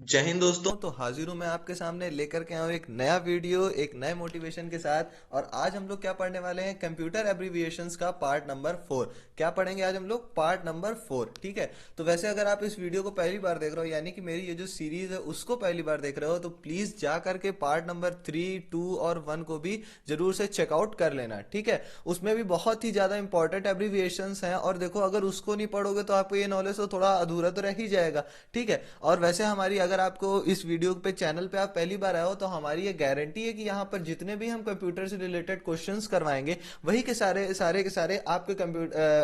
जय हिंद दोस्तों। तो हाजिर हूँ मैं आपके सामने लेकर के आया हूँ एक नया वीडियो एक नए मोटिवेशन के साथ। और आज हम लोग क्या पढ़ने वाले हैं, कंप्यूटर एब्रीविएशंस का पार्ट नंबर 4। क्या पढ़ेंगे आज हम लोग, पार्ट नंबर 4। ठीक है। तो वैसे अगर आप इस वीडियो को पहली बार देख रहे हो, यानी कि मेरी ये जो सीरीज है उसको पहली बार देख रहे हो, तो प्लीज जा करके पार्ट नंबर 3, 2 और 1 को भी जरूर से चेकआउट कर लेना। ठीक है। उसमें भी बहुत ही ज्यादा इंपॉर्टेंट एब्रीविएशंस हैं, और देखो अगर उसको नहीं पढ़ोगे तो आपको ये नॉलेज तो थोड़ा अधूरा तो रह ही जाएगा। ठीक है। और वैसे हमारी, अगर आपको इस वीडियो पे चैनल पे आप पहली बार आए हो, तो हमारी ये गारंटी है कि यहाँ पर जितने भी हम कंप्यूटर से रिलेटेड क्वेश्चंस करवाएंगे वही के सारे सारे के सारे आपके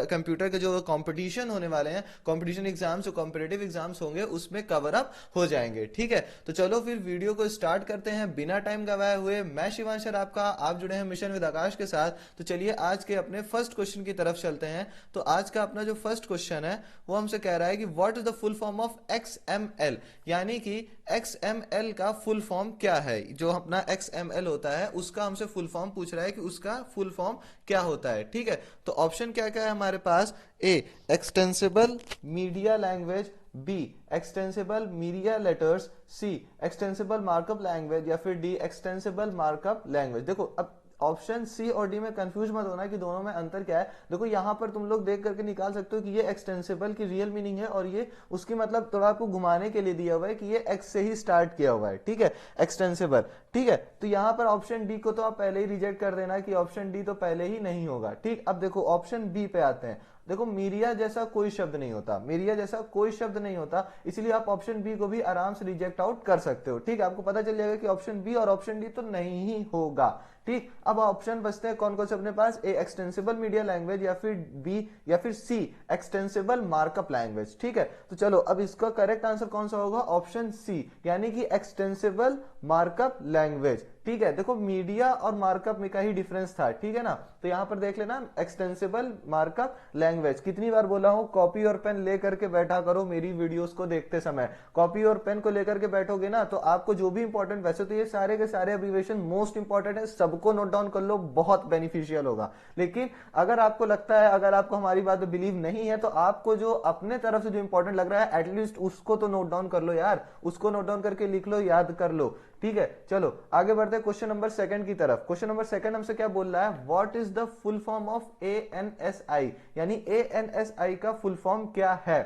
कंप्यूटर के जो कंपटीशन होने वाले हैं, कंपटीशन एग्जाम्स जो कॉम्पिटेटिव एग्जाम्स होंगे उसमें कवर अप हो जाएंगे। ठीक है। तो चलो फिर वीडियो को स्टार्ट करते हैं बिना टाइम गवाए हुए। मैं शिवांशर आपका, आप जुड़े हैं मिशन विद आकाश के साथ। तो चलिए आज के अपने फर्स्ट क्वेश्चन की तरफ चलते हैं। तो आज का अपना जो फर्स्ट क्वेश्चन है वो हमसे कह रहा है कि what is the full form of XML, यानी कि XML का फुल फॉर्म क्या है। जो अपना XML होता है उसका हमसे फुल फॉर्म पूछ रहा है कि उसका फुल फॉर्म क्या होता है। ठीक है। तो ऑप्शन क्या क्या है हमारे पास, A extensible media language, B extensible media letters, C extensible markup language, या फिर डी एक्सटेंसिबल मार्कअप लैंग्वेज। देखो अब ऑप्शन सी और डी में कंफ्यूज मत होना कि दोनों में अंतर क्या है। देखो यहां पर तुम लोग देख करके निकाल सकते हो कि ये एक्सटेंसिबल की रियल मीनिंग है, और ये उसकी मतलब थोड़ा आपको घुमाने के लिए दिया हुआ है कि ये एक्स से ही स्टार्ट किया हुआ है। ठीक है, एक्सटेंसिबल। ठीक है। तो यहां पर ऑप्शन डी को तो आप पहले ही रिजेक्ट कर देना कि ऑप्शन डी तो पहले ही नहीं होगा। ठीक। अब देखो ऑप्शन बी पे आते हैं। देखो मीडिया जैसा कोई शब्द नहीं होता, मीडिया जैसा कोई शब्द नहीं होता, इसलिए आप ऑप्शन बी को भी आराम से रिजेक्ट आउट कर सकते हो। ठीक है। आपको पता चल जाएगा कि ऑप्शन बी और ऑप्शन डी तो नहीं ही होगा। ठीक। अब ऑप्शन बचते हैं कौन कौन से अपने पास, ए एक्सटेंसिबल मीडिया लैंग्वेज, या फिर बी या फिर सी एक्सटेंसिबल मार्कअप लैंग्वेज। ठीक है। तो चलो अब इसका करेक्ट आंसर कौन सा होगा, ऑप्शन सी, यानी कि एक्सटेंसिबल मार्कअप लैंग्वेज। ठीक है। देखो मीडिया और मार्कअप में का ही डिफरेंस था। ठीक है ना। तो यहां पर देख लेना, एक्सटेंसिबल मार्कअप लैंग्वेज। कितनी बार बोला हूं, कॉपी और पेन लेकर के बैठा करो मेरी वीडियोस को देखते समय। कॉपी और पेन को लेकर के बैठोगे ना तो आपको जो भी इंपॉर्टेंट, वैसे तो ये सारे के सारे एब्रीविएशन मोस्ट इंपॉर्टेंट है, सबको नोट डाउन कर लो, बहुत बेनिफिशियल होगा। लेकिन अगर आपको लगता है, अगर आपको हमारी बात पे बिलीव नहीं है, तो आपको जो अपने तरफ से जो इंपॉर्टेंट लग रहा है एटलीस्ट उसको तो नोट डाउन कर लो यार, उसको नोट डाउन करके लिख लो, याद कर लो। ठीक है। चलो आगे बढ़ते हैं क्वेश्चन नंबर सेकंड की तरफ। क्वेश्चन नंबर सेकंड हमसे क्या बोल रहा है, what is the full form of ANSI, यानी ANSI का फुल फॉर्म क्या है।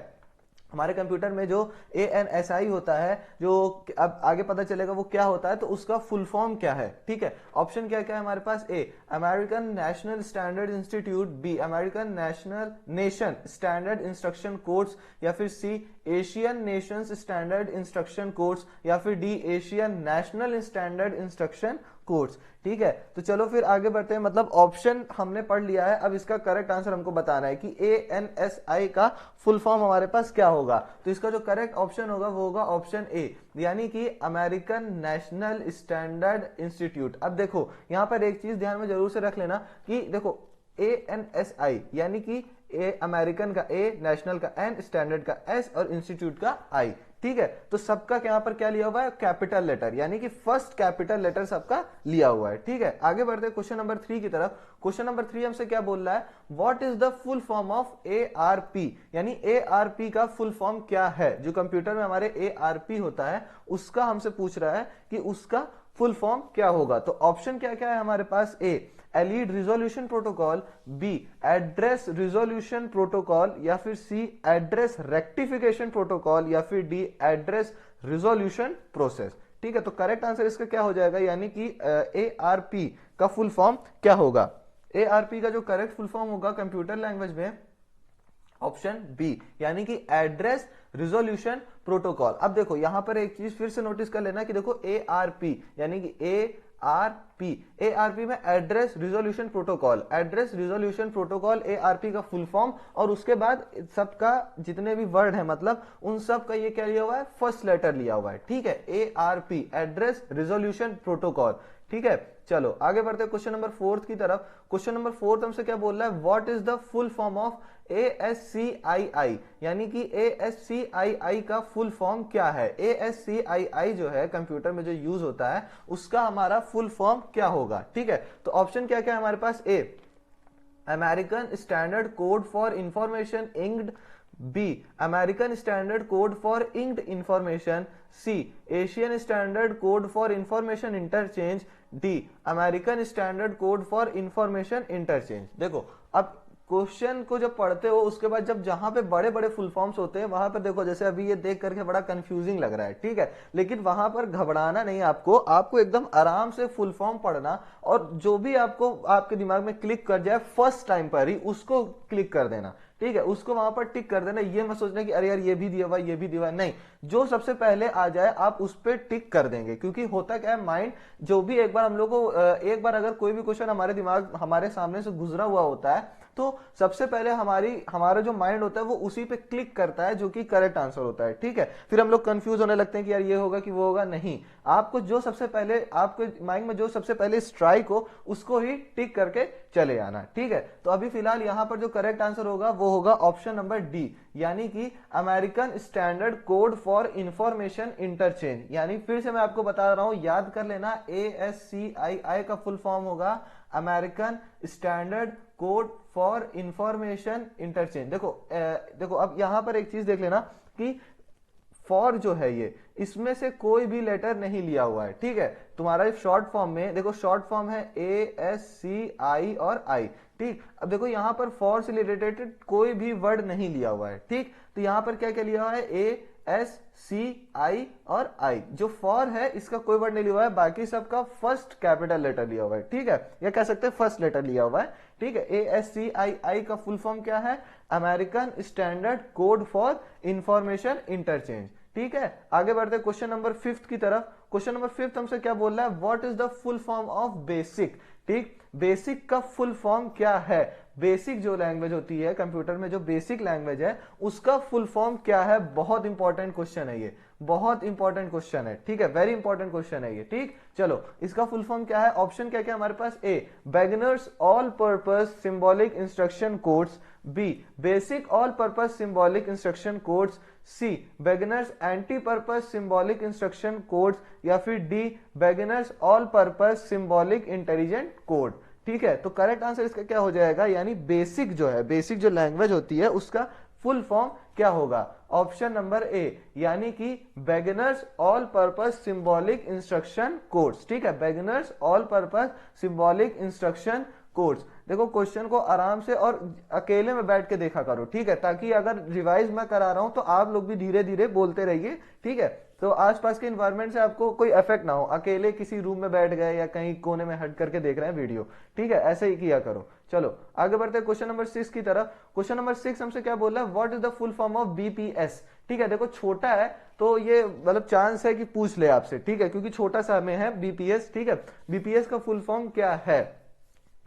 हमारे कंप्यूटर में जो ANSI होता है, जो अब आगे पता चलेगा वो क्या होता है, तो उसका फुल फॉर्म क्या है। ठीक है। ऑप्शन क्या क्या है हमारे पास, A American national standard institute, B American nation standard instruction codes, या फिर C Asian nations standard instruction codes, या फिर D Asian national standard instruction codes. ठीक है। तो चलो फिर आगे बढ़ते हैं, मतलब ऑप्शन हमने पढ़ लिया है, अब इसका करेक्ट आंसर हमको बताना है कि ANSI का फुल फॉर्म हमारे पास क्या होगा। तो इसका जो करेक्ट ऑप्शन होगा वो होगा ऑप्शन ए, यानी कि अमेरिकन नेशनल स्टैंडर्ड इंस्टीट्यूट। अब देखो यहां पर एक चीज ध्यान में जरूर से रख लेना कि देखो ANSI यानी कि ए अमेरिकन का ए, नेशनल का एन, स्टैंडर्ड का एस और इंस्टीट्यूट का आई। ठीक है। तो सबका यहां पर क्या लिया हुआ है, कैपिटल लेटर, यानी कि फर्स्ट कैपिटल लेटर सबका लिया हुआ है। ठीक है। आगे बढ़ते हैं क्वेश्चन नंबर 3 की तरफ। क्वेश्चन नंबर 3 हमसे क्या बोल रहा है, what is the full form of ARP, यानी ARP का फुल फॉर्म क्या है। जो कंप्यूटर में हमारे ARP होता है उसका हमसे पूछ रहा है कि उसका फुल फॉर्म क्या होगा। तो ऑप्शन क्या क्या है हमारे पास, A allied resolution protocol, B address resolution protocol, या फिर सी एड्रेस रेक्टिफिकेशन प्रोटोकॉल, या फिर डी एड्रेस रिजोल्यूशन प्रोसेस। ठीक है। तो करेक्ट आंसर इसका क्या हो जाएगा, यानी कि ARP का फुल फॉर्म क्या होगा। ARP का जो करेक्ट फुल फॉर्म होगा कंप्यूटर लैंग्वेज में ऑप्शन बी, यानी कि एड्रेस रिजोल्यूशन प्रोटोकॉल। अब देखो यहां पर एक चीज फिर से नोटिस कर लेना कि देखो ARP यानी कि ARP में address resolution protocol, address resolution protocol ARP का फुल फॉर्म, और उसके बाद सबका जितने भी वर्ड है मतलब उन सब का ये क्या लिया हुआ है, फर्स्ट लेटर लिया हुआ है। ठीक है। ARP address resolution protocol. ठीक है। चलो आगे बढ़ते हैं क्वेश्चन नंबर 4 की तरफ। क्वेश्चन नंबर 4 हमसे क्या बोल रहा है, what is the full form of ASCII, यानी कि ASCII का फुल फॉर्म क्या है। ASCII जो है कंप्यूटर में जो यूज होता है उसका हमारा फुल फॉर्म क्या होगा। ठीक है। तो ऑप्शन क्या क्या है हमारे पास, A American standard code for information inked, B American standard code for inked information, C Asian standard code for information interchange, D American standard code for information interchange. देखो अब क्वेश्चन को जब पढ़ते हो उसके बाद जब जहां पे बड़े बड़े फुल फॉर्म्स होते हैं वहां पर देखो, जैसे अभी ये देख करके बड़ा कंफ्यूजिंग लग रहा है, ठीक है, लेकिन वहां पर घबराना नहीं, आपको एकदम आराम से फुल फॉर्म पढ़ना और जो भी आपको आपके दिमाग में क्लिक कर जाए फर्स्ट टाइम पर ही उसको क्लिक कर देना, ठीक है, उसको वहां पर टिक कर देना। ये मत सोचना कि अरे यार ये भी दिया हुआ ये भी दिया हुआ, नहीं, जो सबसे पहले आ जाए आप उस पर टिक कर देंगे, क्योंकि होता क्या है माइंड जो भी एक बार हम लोग को एक बार अगर कोई भी क्वेश्चन हमारे दिमाग हमारे सामने से गुजरा हुआ होता है तो सबसे पहले हमारा जो माइंड होता है वो उसी पे क्लिक करता है जो कि करेक्ट आंसर होता है, ठीक है। फिर हम लोग कंफ्यूज होने लगते हैं कि यार ये होगा कि वो होगा, नहीं, आपको जो सबसे पहले आपके माइंड में जो सबसे पहले स्ट्राइक हो उसको ही टिक करके चले आना, ठीक है। तो अभी फिलहाल यहां पर जो करेक्ट आंसर होगा वो होगा ऑप्शन नंबर डी, यानी कि American standard code for information interchange. यानी फिर से मैं आपको बता रहा हूं, याद कर लेना, ASCII का फुल फॉर्म होगा American standard code for information interchange. देखो अब यहां पर एक चीज देख लेना कि फॉर जो है ये इसमें से कोई भी लेटर नहीं लिया हुआ है, ठीक है। तुम्हारा शॉर्ट फॉर्म में देखो, शॉर्ट फॉर्म है ASCI और I, ठीक। अब देखो यहां पर फॉर से रिलेटेड कोई भी वर्ड नहीं लिया हुआ है, ठीक। तो यहां पर क्या क्या लिया हुआ है, ASCI और I। जो फॉर है इसका कोई वर्ड नहीं लिया हुआ है, बाकी सबका फर्स्ट कैपिटल लेटर लिया हुआ है, ठीक है, या कह सकते हैं फर्स्ट लेटर लिया हुआ है, ठीक है। ASCII का फुल फॉर्म क्या है, American standard code for information interchange, ठीक है। आगे बढ़ते क्वेश्चन नंबर 5 की तरफ। क्वेश्चन नंबर 5 हमसे क्या बोल रहा है, what is the full form of basic, ठीक। बेसिक का फुल फॉर्म क्या है, बेसिक जो लैंग्वेज होती है कंप्यूटर में, जो बेसिक लैंग्वेज है उसका फुल फॉर्म क्या है। बहुत इंपॉर्टेंट क्वेश्चन है ये, बहुत इंपॉर्टेंट क्वेश्चन है, ठीक है, वेरी इंपॉर्टेंट क्वेश्चन है ये, ठीक। चलो इसका फुल फॉर्म क्या है, ऑप्शन क्या क्या हमारे पास, A beginners all purpose symbolic instruction codes, B basic all purpose symbolic instruction codes, C beginners anti purpose symbolic instruction codes, या फिर D beginners all purpose symbolic intelligent code, ठीक है। तो करेक्ट आंसर इसका क्या हो जाएगा, यानी बेसिक जो है, बेसिक जो लैंग्वेज होती है उसका फुल फॉर्म क्या होगा, ऑप्शन नंबर ए, यानी कि beginners all purpose symbolic instruction codes, ठीक है, beginners all purpose symbolic instruction codes. देखो क्वेश्चन को आराम से और अकेले में बैठ के देखा करो, ठीक है, ताकि अगर रिवाइज मैं करा रहा हूं तो आप लोग भी धीरे धीरे बोलते रहिए, ठीक है। तो आसपास के इन्वायरमेंट से आपको कोई इफेक्ट ना हो, अकेले किसी रूम में बैठ गए या कहीं कोने में हट करके देख रहे हैं वीडियो, ठीक है, ऐसे ही किया करो। चलो आगे बढ़ते हैं क्वेश्चन नंबर 6 की तरफ। क्वेश्चन नंबर 6 हमसे क्या बोल रहा है, what is the full form of BPS, ठीक है। देखो छोटा है तो ये मतलब चांस है कि पूछ ले आपसे, ठीक है, क्योंकि छोटा सा में है BPS, ठीक है। BPS का फुल फॉर्म क्या है,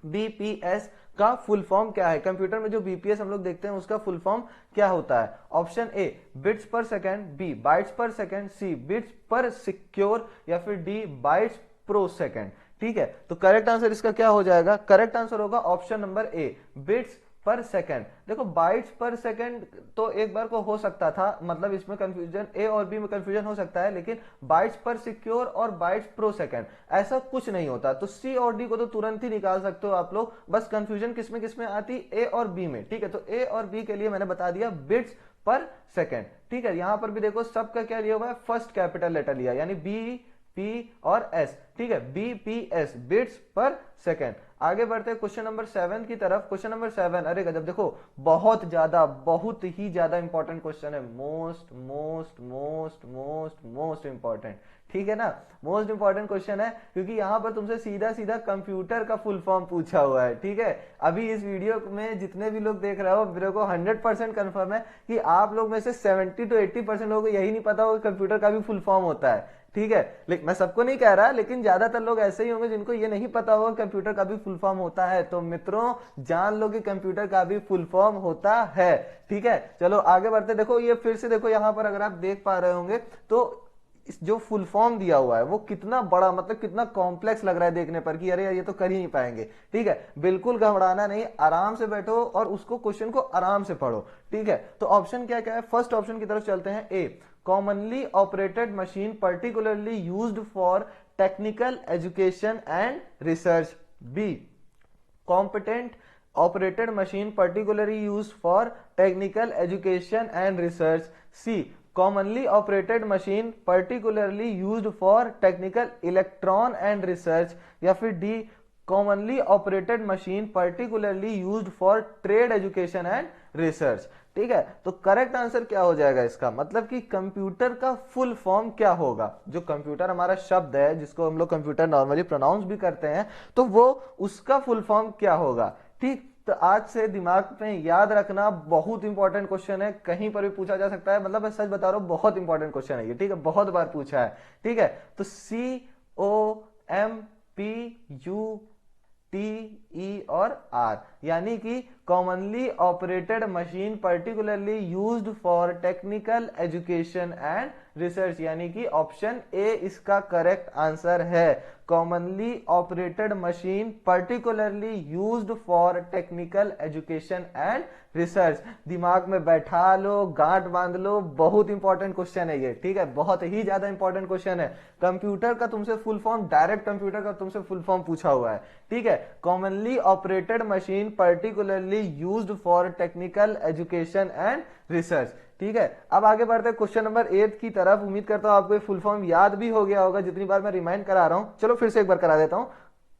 BPS का फुल फॉर्म क्या है, कंप्यूटर में जो BPS हम लोग देखते हैं उसका फुल फॉर्म क्या होता है, ऑप्शन ए बिट्स पर सेकंड, बी बाइट्स पर सेकंड, सी बिट्स पर सिक्योर, या फिर डी बाइट्स प्रो सेकंड, ठीक है। तो करेक्ट आंसर इसका क्या हो जाएगा, करेक्ट आंसर होगा ऑप्शन नंबर ए बिट्स पर सेकंड। देखो बाइट्स पर सेकंड तो एक बार को हो सकता था, मतलब इसमें कंफ्यूजन ए और बी में कंफ्यूजन हो सकता है, लेकिन बाइट्स पर सिक्योर और बाइट्स प्रो सेकंड ऐसा कुछ नहीं होता। तो सी और डी को तो तुरंत ही निकाल सकते हो आप लोग, बस कंफ्यूजन किसमें आती, ए और बी में, ठीक है। तो ए और बी के लिए मैंने बता दिया बिट्स पर सेकंड, ठीक है। यहां पर भी देखो सबका क्या लिया हुआ है, फर्स्ट कैपिटल लेटर लिया, यानी बी पी और एस, ठीक है, BPS बिट्स पर सेकेंड। आगे बढ़ते हैं क्वेश्चन नंबर 7 की तरफ। क्वेश्चन नंबर 7, अरे गजब, देखो बहुत ही ज्यादा इंपॉर्टेंट क्वेश्चन है, most most most most most important, ठीक है ना, मोस्ट इंपॉर्टेंट क्वेश्चन है, क्योंकि यहां पर तुमसे सीधा सीधा कंप्यूटर का फुल फॉर्म पूछा हुआ है, ठीक है। अभी इस वीडियो में जितने भी लोग देख रहे हो, मेरे को 100% कंफर्म है कि आप लोग में से 70 to 80% लोगों को यही नहीं पता होगा कंप्यूटर का भी फुल फॉर्म होता है, ठीक है। लेकिन मैं सबको नहीं कह रहा, लेकिन ज्यादातर लोग ऐसे ही होंगे जिनको ये नहीं पता होगा कंप्यूटर का भी फुल फॉर्म होता है। तो मित्रों जान लो कि कंप्यूटर का भी फुल फॉर्म होता है, ठीक है। चलो आगे बढ़ते, देखो ये फिर से देखो यहां पर अगर आप देख पा रहे होंगे तो जो फुल फॉर्म दिया हुआ है वो कितना बड़ा, मतलब कितना कॉम्प्लेक्स लग रहा है देखने पर कि अरे यार ये तो कर ही नहीं पाएंगे, ठीक है। बिल्कुल घबराना नहीं, आराम से बैठो और उसको क्वेश्चन को आराम से पढ़ो, ठीक है। तो ऑप्शन क्या क्या है, फर्स्ट ऑप्शन की तरफ चलते हैं, ए commonly operated machine particularly used for technical education and research, b competent operated machine particularly used for technical education and research, C commonly operated machine particularly used for technical electron and research, या फिर D commonly operated machine particularly used for trade education and research। ठीक है, तो correct answer क्या हो जाएगा इसका, मतलब कि कंप्यूटर का फुल फॉर्म क्या होगा। जो कंप्यूटर हमारा शब्द है जिसको हम लोग कंप्यूटर नॉर्मली प्रोनाउंस भी करते हैं, तो वो उसका फुल फॉर्म क्या होगा। ठीक, तो आज से दिमाग में याद रखना, बहुत इंपॉर्टेंट क्वेश्चन है, कहीं पर भी पूछा जा सकता है, मतलब मैं सच बता रहा हूं बहुत इंपॉर्टेंट क्वेश्चन है ये। ठीक है, बहुत बार पूछा है। ठीक है, तो COMPUTE और R, यानी कि commonly operated machine particularly used for technical education and research, यानी कि ऑप्शन ए इसका करेक्ट आंसर है। Commonly operated machine particularly used for technical education and research. दिमाग में बैठा लो, गांठ बांध लो, बहुत इंपॉर्टेंट क्वेश्चन है ये। ठीक है, बहुत ही ज्यादा इंपॉर्टेंट क्वेश्चन है। कंप्यूटर का तुमसे फुल फॉर्म, डायरेक्ट कंप्यूटर का तुमसे फुल फॉर्म पूछा हुआ है। ठीक है, commonly operated machine particularly used for technical education and research. ठीक है, अब आगे बढ़ते हैं क्वेश्चन नंबर 8 की तरफ। उम्मीद करता हूं आपको फुल फॉर्म याद भी हो गया होगा, जितनी बार मैं रिमाइंड करा रहा हूं। चलो फिर से एक बार करा देता हूं।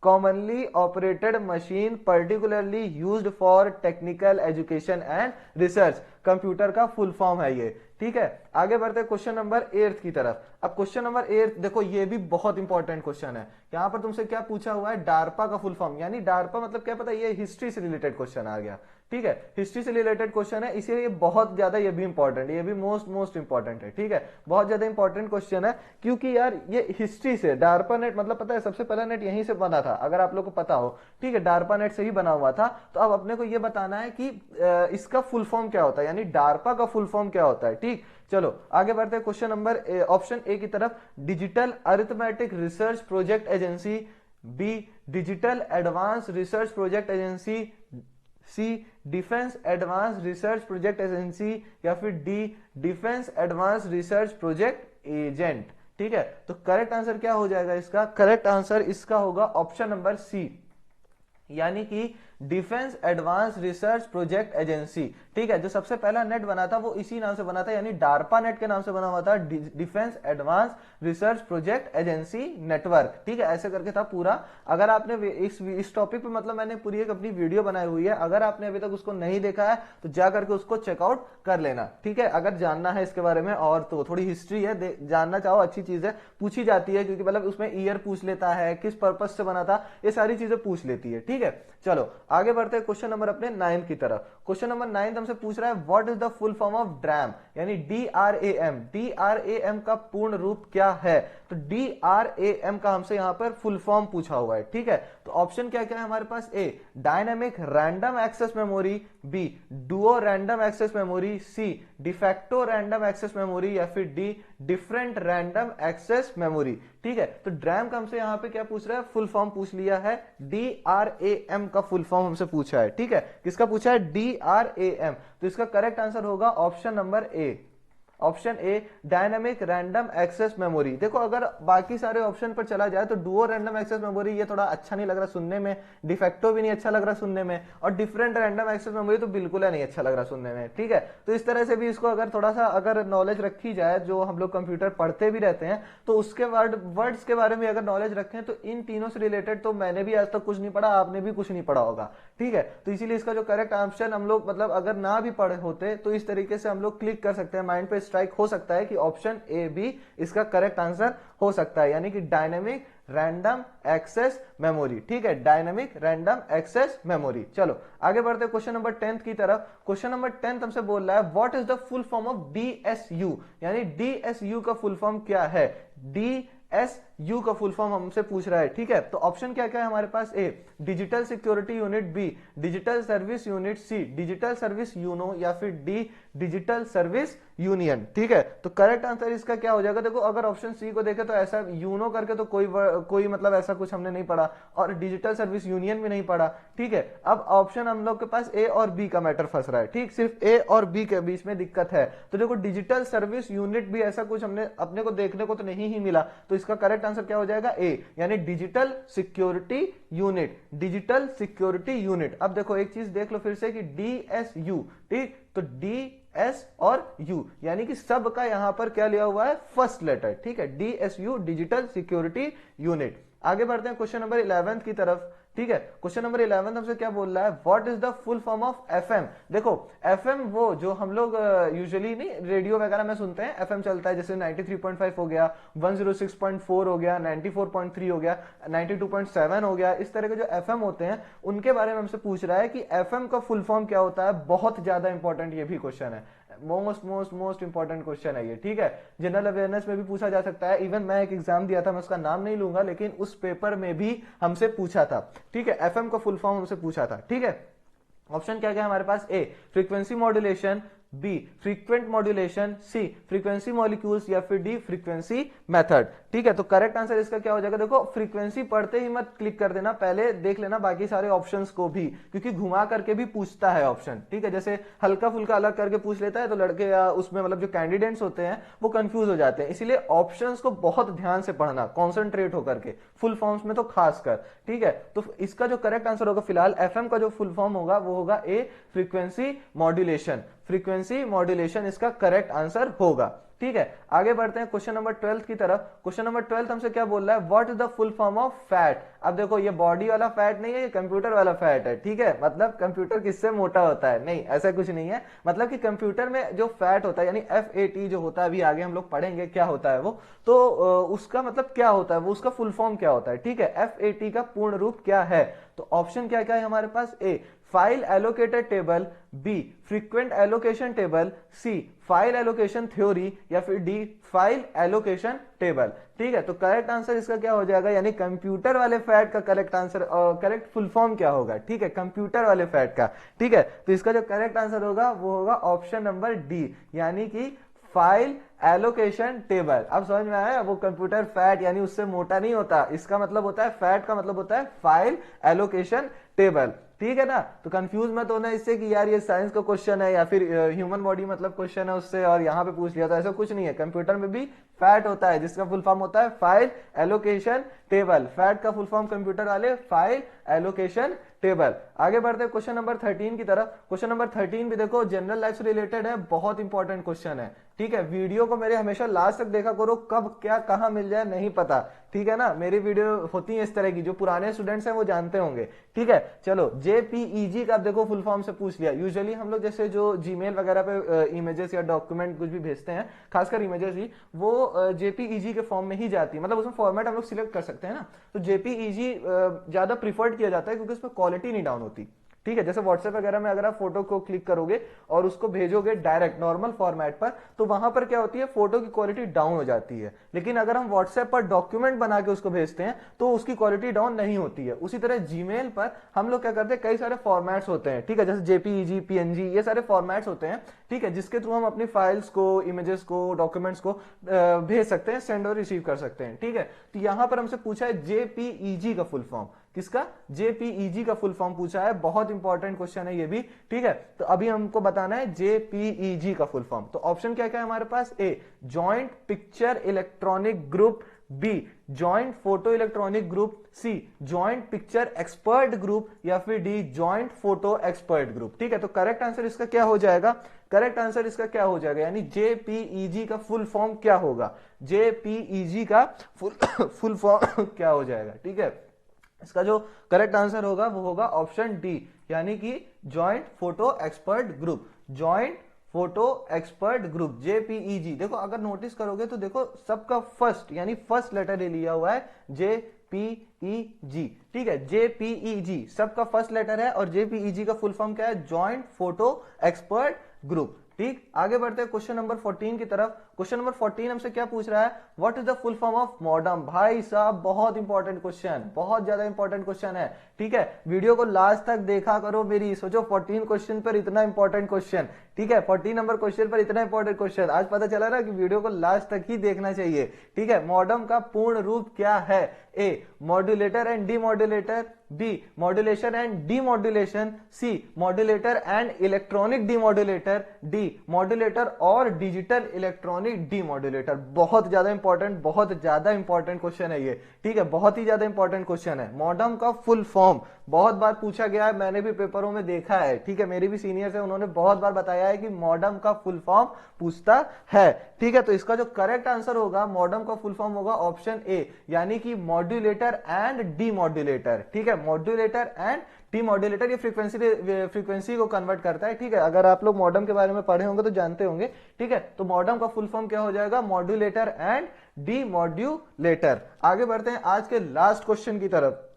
Commonly operated machine particularly used for technical education and research, computer का फुल फॉर्म है ये। ठीक है, आगे बढ़ते हैं क्वेश्चन नंबर 8 की तरफ। अब क्वेश्चन नंबर 8 देखो, ये भी बहुत इंपॉर्टेंट क्वेश्चन है। यहां पर तुमसे क्या पूछा हुआ है, डार्पा का फुल फॉर्म, यानी डार्पा मतलब क्या पता है, ये हिस्ट्री से रिलेटेड क्वेश्चन आ गया। ठीक है, हिस्ट्री से रिलेटेड क्वेश्चन है, इसीलिए बहुत ज्यादा ये भी इंपॉर्टेंट है, ये भी मोस्ट इंपॉर्टेंट है। ठीक है, बहुत ज्यादा इंपॉर्टेंट क्वेश्चन है, क्योंकि यार ये हिस्ट्री से, डार्पा नेट मतलब पता है सबसे पहला नेट यहीं से बना था, अगर आप लोग को पता हो। ठीक है, डार्पा नेट से ही बना हुआ था। तो अब अपने को ये बताना है कि इसका फुल फॉर्म क्या होता है, यानी डार्पा का फुल फॉर्म क्या होता है। ठीक, चलो आगे बढ़ते हैं क्वेश्चन नंबर ऑप्शन ए की तरफ। Digital arithmetic research project agency, B digital advance research project agency, C defence advance research project agency, या फिर D defence advance research project agent. ठीक है, तो करेक्ट आंसर क्या हो जाएगा इसका, करेक्ट आंसर इसका होगा ऑप्शन नंबर सी, यानी कि defence advance research project agency. ठीक है, जो सबसे पहला नेट बना था वो इसी नाम से बना था, यानी डार्पा नेट के नाम से बना हुआ था, defence advance research project agency network. ठीक है, ऐसे करके था पूरा। अगर आपने इस टॉपिक पे मतलब मैंने पूरी एक अपनी वीडियो बनाई हुई है, अगर आपने अभी तक उसको नहीं देखा है तो जा करके उसको चेकआउट कर लेना। ठीक है, अगर जानना है इसके बारे में और तो थोड़ी हिस्ट्री है, जानना चाहो अच्छी चीज है, पूछी जाती है, क्योंकि मतलब उसमें ईयर पूछ लेता है, किस पर्पज से बना था, ये सारी चीजें पूछ लेती है। ठीक है, चलो आगे बढ़ते हैं क्वेश्चन नंबर अपने 9 की तरफ। क्वेश्चन नंबर 9 हमसे पूछ रहा है what is the full form of dram, यानी DRAM। DRAM का पूर्ण रूप क्या है, तो DRAM का हमसे यहां पर फुल फॉर्म पूछा हुआ है। ठीक है, तो ऑप्शन क्या क्या है हमारे पास, A dynamic random access memory, B duo random access memory, C de facto random access memory, या फिर D different random access memory. ठीक है, तो ड्रैम का हमसे यहां पे क्या पूछ रहा है, फुल फॉर्म पूछ लिया है, DRAM का फुल फॉर्म हमसे पूछा है। ठीक है, किसका पूछा है, DRAM। तो इसका करेक्ट आंसर होगा option number A, option A dynamic random access memory. देखो अगर बाकी सारे ऑप्शन पर चला जाए तो डुओ रैंडम एक्सेस मेमोरी ये थोड़ा अच्छा नहीं लग रहा सुनने में, डिफेक्टो भी नहीं अच्छा लग रहा सुनने में, और डिफरेंट रैंडम एक्सेस मेमोरी तो बिल्कुल नहीं अच्छा लग रहा सुनने में। ठीक है, तो इस तरह से भी इसको अगर थोड़ा सा अगर नॉलेज रखी जाए, जो हम लोग कंप्यूटर पढ़ते भी रहते हैं, तो उसके वर्ड्स के बारे में अगर नॉलेज रखें तो इन तीनों से रिलेटेड तो मैंने भी आज तक कुछ नहीं पढ़ा, आपने भी कुछ नहीं पढ़ा होगा। ठीक है, तो इसीलिए इसका जो करेक्ट ऑप्शन हम लोग मतलब अगर ना भी पढ़े होते तो इस तरीके से हम लोग क्लिक कर सकते हैं, माइंड पे स्ट्राइक हो सकता है कि ऑप्शन ए भी इसका करेक्ट आंसर हो सकता है, यानी कि डायनेमिक रैंडम एक्सेस मेमोरी। ठीक है, डायनेमिक रैंडम एक्सेस मेमोरी। चलो आगे बढ़ते हैं क्वेश्चन नंबर 10 की तरफ। क्वेश्चन नंबर 10 हमसे बोल रहा है what is the full form of DSU, यानी DSU का फुल फॉर्म क्या है, DSU का फुल फॉर्म हमसे पूछ रहा है। ठीक है, तो ऑप्शन क्या क्या है हमारे पास, A digital security unit, B digital service unit, C digital service यूनो, या फिर डी डिजिटल सर्विस यूनियन। ठीक है, तो करेक्ट आंसर इसका क्या हो जाएगा, देखो अगर ऑप्शन सी को देखे तो ऐसा यूनो करके तो कोई मतलब ऐसा कुछ हमने नहीं पढ़ा, और डिजिटल सर्विस यूनियन भी नहीं पढ़ा। ठीक है, अब ऑप्शन हम लोग के पास ए और बी का मैटर फंस रहा है। ठीक, सिर्फ ए और बी के बीच में दिक्कत है। तो देखो डिजिटल सर्विस यूनिट भी ऐसा कुछ हमने अपने को देखने को तो नहीं ही मिला, तो इसका करेक्ट आंसर क्या हो जाएगा, ए, यानी digital security unit. Digital security unit. अब देखो एक चीज देख लो फिर से कि डीएसयू, ठीक, तो डी एस और यू यानी कि सब का यहां पर क्या लिया हुआ है, फर्स्ट लेटर। ठीक है, डीएसयू डिजिटल सिक्योरिटी यूनिट। आगे बढ़ते हैं क्वेश्चन नंबर 11 की तरफ। ठीक है, क्वेश्चन नंबर 11 हमसे क्या बोल रहा है, what is the full form of FM. देखो एफएम वो जो हम लोग यूजुअली नहीं रेडियो वगैरह में सुनते हैं, एफएम चलता है, जैसे 93.5 हो गया, 106.4 हो गया, 94.3 हो गया, 92.7 हो गया। इस तरह के जो एफएम होते हैं उनके बारे में हमसे पूछ रहा है कि एफएम का फुल फॉर्म क्या होता है। बहुत ज्यादा इंपॉर्टेंट ये भी क्वेश्चन है, मोस्ट इंपॉर्टेंट क्वेश्चन है ये। ठीक है, जनरल अवेयरनेस में भी पूछा जा सकता है, इवन मैं एक एग्जाम दिया था, मैं उसका नाम नहीं लूंगा, लेकिन उस पेपर में भी हमसे पूछा था। ठीक है, एफएम का फुल फॉर्म हमसे पूछा था। ठीक है, ऑप्शन क्या क्या है हमारे पास, A frequency modulation, B frequent modulation, C frequency molecules, या फिर डी फ्रीक्वेंसी मेथड। ठीक है, तो करेक्ट आंसर इसका क्या हो जाएगा, देखो फ्रीक्वेंसी पढ़ते ही मत क्लिक कर देना, पहले देख लेना बाकी सारे ऑप्शंस को भी, क्योंकि घुमा करके भी पूछता है ऑप्शन। ठीक है, जैसे हल्का फुल्का अलग करके पूछ लेता है तो लड़के या उसमें मतलब जो कैंडिडेट्स होते हैं वो कंफ्यूज हो जाते हैं, इसीलिए ऑप्शंस को बहुत ध्यान से पढ़ना, कॉन्सेंट्रेट होकर के, फुल फॉर्म्स में तो खासकर। ठीक है, तो इसका जो करेक्ट आंसर होगा फिलहाल एफएम का जो फुल फॉर्म होगा वो होगा ए फ्रीक्वेंसी मॉड्यूलेशन। फ्रीक्वेंसी मॉड्यूलेशन इसका करेक्ट आंसर होगा। ठीक है, आगे बढ़ते हैं क्वेश्चन नंबर 12 की तरफ। क्वेश्चन नंबर 12 हमसे क्या बोल रहा है, what is the full form of fat. अब देखो ये बॉडी वाला फैट नहीं है, ये कंप्यूटर वाला फैट है। ठीक है, मतलब कंप्यूटर किससे मोटा होता है, नहीं ऐसा कुछ नहीं है, मतलब कि कंप्यूटर में जो फैट होता है यानी FAT जो होता है, अभी आगे हम लोग पढ़ेंगे क्या होता है वो, तो उसका मतलब क्या होता है, वो उसका फुल फॉर्म क्या होता है। ठीक है, FAT का पूर्ण रूप क्या है, तो ऑप्शन क्या क्या है हमारे पास, A file allocated table, B frequent allocation table, C file allocation theory, या फिर डी फाइल एलोकेशन टेबल। ठीक है, तो करेक्ट आंसर इसका क्या हो जाएगा, यानी कंप्यूटर वाले फैट का correct answer, correct full form क्या होगा। ठीक है, कंप्यूटर वाले फैट का। ठीक है, तो इसका जो करेक्ट आंसर होगा वो होगा ऑप्शन नंबर डी, यानी कि फाइल एलोकेशन टेबल। अब समझ में आया, वो कंप्यूटर फैट यानी उससे मोटा नहीं होता, इसका मतलब होता है फैट का मतलब होता है फाइल एलोकेशन टेबल। ठीक है ना, तो कंफ्यूज मत होना इससे कि यार ये साइंस का क्वेश्चन है या फिर ह्यूमन बॉडी मतलब क्वेश्चन है उससे और यहाँ पे पूछ लिया, तो ऐसा कुछ नहीं है। कंप्यूटर में भी फैट होता है जिसका फुल फॉर्म होता है फाइल एलोकेशन टेबल। फैट का फुल फॉर्म कंप्यूटर वाले फाइल एलोकेशन टेबल। आगे बढ़ते हैं क्वेश्चन नंबर 13 की तरफ। क्वेश्चन नंबर 13 भी देखो जनरल लाइफ से रिलेटेड है, बहुत इंपॉर्टेंट क्वेश्चन है। ठीक है, वीडियो को मेरे हमेशा लास्ट तक देखा करो, कब क्या कहां मिल जाए नहीं पता। ठीक है ना, मेरी वीडियो होती है इस तरह की, जो पुराने स्टूडेंट्स हैं वो जानते होंगे। ठीक है, चलो JPEG का देखो फुल फॉर्म से पूछ लिया। यूजुअली हम लोग जैसे जो जीमेल वगैरह पे इमेजेस या डॉक्यूमेंट कुछ भी भेजते हैं, खासकर इमेजेस ही, वो JPEG के फॉर्म में ही जाती है, मतलब उसमें फॉर्मेट हम लोग सिलेक्ट कर सकते हैं ना, तो JPEG ज्यादा प्रीफर्ड किया जाता है क्योंकि उसमें क्वालिटी नहीं डाउन होती। ठीक है, जैसे व्हाट्सएप वगैरह में अगर आप फोटो को क्लिक करोगे और उसको भेजोगे डायरेक्ट नॉर्मल फॉर्मेट पर, तो वहां पर क्या होती है, फोटो की क्वालिटी डाउन हो जाती है। लेकिन अगर हम व्हाट्सएप पर डॉक्यूमेंट बना के उसको भेजते हैं तो उसकी क्वालिटी डाउन नहीं होती है। उसी तरह जीमेल पर हम लोग क्या करते हैं, कई सारे फॉर्मेट्स होते हैं। ठीक है, जैसे JPEG, PNG, ये सारे फॉर्मेट्स होते हैं। ठीक है, जिसके थ्रू हम अपनी फाइल्स को, इमेजेस को, डॉक्यूमेंट्स को भेज सकते हैं, सेंड और रिसीव कर सकते हैं। ठीक है, तो यहां पर हमसे पूछा है JPEG का फुल फॉर्म, किसका, JPEG का फुल फॉर्म पूछा है, बहुत इंपॉर्टेंट क्वेश्चन है ये भी। ठीक है, तो अभी हमको बताना है JPEG का फुल फॉर्म। तो ऑप्शन क्या क्या है हमारे पास, A joint picture electronic group, B joint photo electronic group, C joint picture expert group, या फिर D joint photo expert group. ठीक है, तो करेक्ट आंसर इसका क्या हो जाएगा, करेक्ट आंसर इसका क्या हो जाएगा, यानी JPEG का फुल फॉर्म क्या होगा, JPEG का फुल फॉर्म क्या हो जाएगा। ठीक है, इसका जो करेक्ट आंसर होगा वो होगा ऑप्शन डी, यानी कि joint photo expert group. Joint photo expert group JPEG। देखो अगर नोटिस करोगे तो देखो सबका फर्स्ट यानी फर्स्ट लेटर ले लिया हुआ है JPEG। ठीक है, JPEG सबका फर्स्ट लेटर है और JPEG का फुल फॉर्म क्या है, जॉइंट फोटो एक्सपर्ट ग्रुप। ठीक, आगे बढ़ते हैं क्वेश्चन नंबर 14 की तरफ। क्वेश्चन नंबर 14 हमसे क्या पूछ रहा है, what is the full form of modem. भाई साहब बहुत इंपॉर्टेंट क्वेश्चन, बहुत ज्यादा इंपॉर्टेंट क्वेश्चन है। ठीक है, वीडियो को लास्ट तक देखा करो मेरी, सोचो 14 क्वेश्चन पर इतना इंपॉर्टेंट क्वेश्चन, ठीक है 14 नंबर क्वेश्चन पर इतना इंपॉर्टेंट क्वेश्चन, आज पता चला ना कि वीडियो को लास्ट तक ही देखना चाहिए। ठीक है, मॉडम का पूर्ण रूप क्या है, A modulator and demodulator, B modulation and demodulation, C modulator and electronic demodulator, D modulator और डिजिटल इलेक्ट्रॉनिक डीमॉड्यूलेटर। बहुत ज्यादा इंपॉर्टेंट, बहुत ज्यादा इंपॉर्टेंट क्वेश्चन है ये। ठीक है, बहुत ही ज्यादा इंपॉर्टेंट क्वेश्चन है। मॉडम का फुल फॉर्म बहुत बार पूछा गया है, मैंने भी पेपरों में देखा है। ठीक है, मेरे भी सीनियर्स है, उन्होंने बहुत बार बताया है कि मॉडम का फुल फॉर्म पूछता है। ठीक है, तो इसका जो करेक्ट आंसर होगा मॉडम का फुल फॉर्म होगा ऑप्शन ए, यानी कि मॉड्यूलेटर एंड डीमॉड्यूलेटर। ठीक है, मॉड्यूलेटर एंड डीमॉड्यूलेटर, ये फ्रीक्वेंसी को कन्वर्ट करता है। ठीक है, अगर आप लोग मॉडम के बारे में पढ़े होंगे तो जानते होंगे। ठीक है, तो मॉडम का फुल फॉर्म क्या हो जाएगा, मॉड्यूलेटर एंड डीमॉड्यूलेटर। आगे बढ़ते हैं आज के लास्ट क्वेश्चन की तरफ।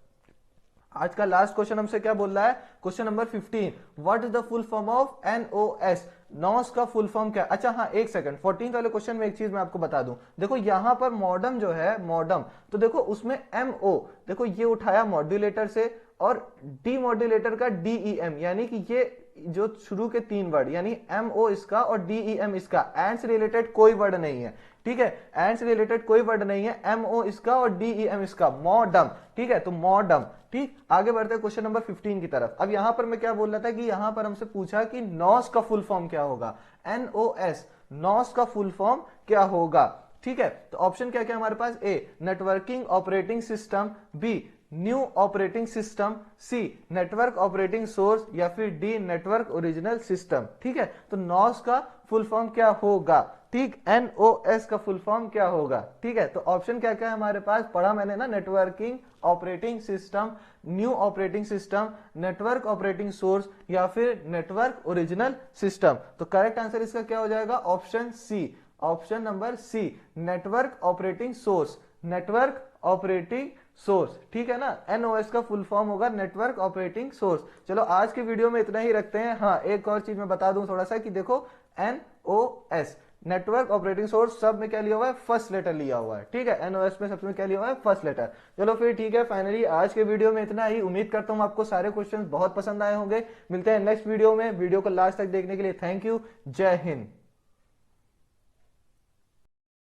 आज का लास्ट क्वेश्चन हमसे क्या बोल रहा है, question number 15, what is the full form of NOS. NOS का फुल फॉर्म क्या, अच्छा हाँ एक सेकंड, 14 वाले क्वेश्चन में एक चीज मैं आपको बता दूं। देखो यहां पर मॉडम जो है, मॉडम तो देखो उसमें एमओ, देखो ये उठाया मॉड्यूलेटर से, और डीमॉड्यूलेटर का डीईएम, यानी कि ये जो शुरू के 3 वर्ड, यानी एमओ इसका और डीईएम इसका, एंड से रिलेटेड कोई वर्ड नहीं है। ठीक है, एंड से रिलेटेड कोई वर्ड नहीं है, एमओ इसका और डीईएम इसका, मॉडम। ठीक है, तो मॉडम। ठीक, आगे बढ़ते हैं क्वेश्चन नंबर 15 की तरफ। अब यहां पर मैं क्या बोल रहा था कि यहां पर हमसे पूछा कि नॉस का फुल फॉर्म क्या होगा, एनओएस, नॉस का फुल फॉर्म क्या होगा। ठीक है, तो ऑप्शन क्या क्या हमारे पास, A networking operating system, B new operating system, C network operating source, या फिर डी नेटवर्क ओरिजिनल सिस्टम। ठीक है, तो नॉस का फुल फॉर्म क्या होगा, ठीक, एनओएस का फुल फॉर्म क्या होगा। ठीक है, तो ऑप्शन क्या क्या है हमारे पास, पढ़ा मैंने ना, networking operating system, new operating system, network operating source, या फिर नेटवर्क ओरिजिनल सिस्टम। तो करेक्ट आंसर इसका क्या हो जाएगा, option C, option number C, network operating source, network operating source. ठीक है ना, एनओएस का फुल फॉर्म होगा नेटवर्क ऑपरेटिंग सोर्स। चलो आज के वीडियो में इतना ही रखते हैं। हाँ एक और चीज मैं बता दूं थोड़ा सा, कि देखो एनओएस नेटवर्क ऑपरेटिंग सोर्स सब में क्या लिया हुआ है, फर्स्ट लेटर लिया हुआ है। ठीक है, एनओएस में सबसे में क्या लिया हुआ है, फर्स्ट लेटर। चलो फिर ठीक है, फाइनली आज के वीडियो में इतना ही। उम्मीद करता हूं आपको सारे क्वेश्चंस बहुत पसंद आए होंगे। मिलते हैं नेक्स्ट वीडियो में। वीडियो को लास्ट तक देखने के लिए थैंक यू, जय हिंद।